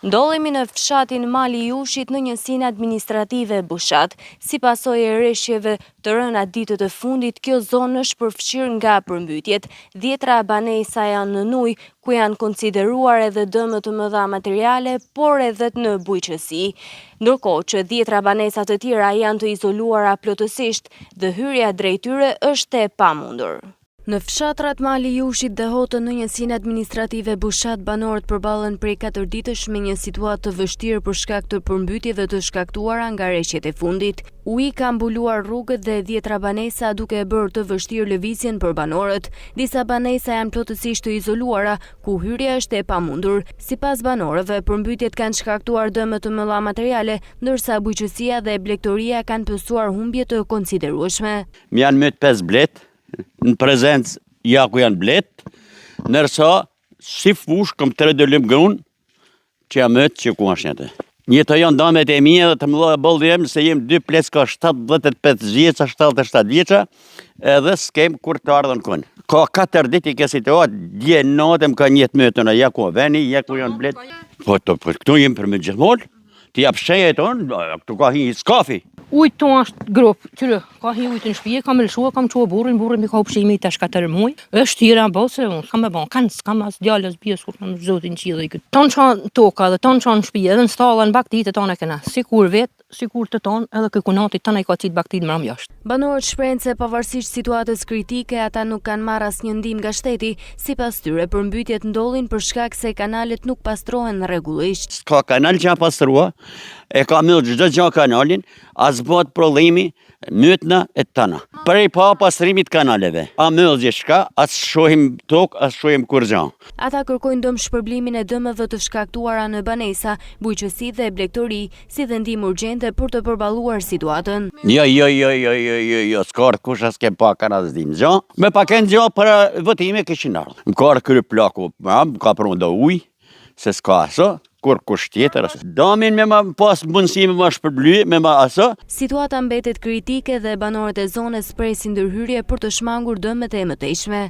Ndodhemi në fshatin Mali i Ushit në njësinë administrative Bushat. Si pasojë e rreshjeve të rëna ditët e fundit, kjo zonë është përfshirë nga përmbytjet. 10 banesa janë në ujë, ku janë konsideruar edhe dëmë të mëdha materiale, por edhe në bujqësi. Ndërkohë që 10 banesa të tjera janë të izoluara plotësisht dhe hyrja drejt tyre është e pamundur. Në fshatrat Mali i Ushit dhe Hotën në njësinë administrative Bushat, banorët përballen prej 4 ditësh me një situatë të vështirë për shkak të përmbytjeve të shkaktuara nga rreshjet e fundit. Uji ka mbuluar rrugët dhe 10 banesa duke e bërë të vështirë lëvizjen për banorët. Disa banesa janë plotësisht të izoluara, ku hyrja është e pamundur. Sipas banorëve, përmbytjet kanë shkaktuar dëme të mëdha materiale, ndërsa bujqësia dhe blegtoria kanë pësuar humbje të konsiderueshme. Janë më 5 blet. Në prezencë ja ku janë blet, nërsa si fush kom 3 dëllim grunë që jam mëtë që ku është njëte. Një të janë damet e mija dhe të më dha bëllë jem se jem 2 pleska 75 vjeqa, 77 vjeqa, edhe s'kem kur të ardhën kënë. Ka 4 dit i kësi të atë, dje natëm ka njëtë mëtëna, ja ku veni, ja ku janë blet. Po këtu jem për me gjithmollë, të jap shenje tonë, këtu ka hi skafi. Ujtë tonë është gropë, qërë, ka hi ujtë në shpije, kam lëshua, kam qua burrin mi ka upshimi të 4 muj, është tira bëse, unë s'kam me ban, s'kam as djallës bjes, kur kam zotin qilë i këtë. Tonë qanë toka dhe tonë qanë shpije, edhe në stalla në baktit e tonë e këna, sikur vetë, sikur të tonë, edhe këkunatit tonë e ka qitë baktit mram jashtë. Banorët shprehen se pavarësisht situatës kritike, ata nuk kanë marrë asnjë ndihmë nga shteti, sipas tyre përmbytjet ndodhin për shkak se kanalet nuk pastrohen rregullisht. Ka kanal që janë pastrua, e ka mëllë çdo gjë kanalin, as bëhet problemi mytna e tëna. Prej pa pastrimit kanaleve, a mëllë gjithçka, as shohim tokë, as shohim kur gjë. Ata kërkojnë dëm shpërblimin e dëmeve të shkaktuara në banesa, bujqësi dhe blegtori, si dhe ndihmë urgjente për të përballuar situatën. Jo, s'ka kush as ke pa kanë as dim gjë. Me pa kanë gjë për votime kishin ardhur. Më ka kry plaku, më ka përmenda ujë, se s'ka aso. Kur kush tjetër asë. Damin me ma pas mundësi me ma shpërbly, me ma asë. Situata mbetet kritike dhe banorët e zonës presin ndërhyrje për të shmangur dëmet e mëtejshme.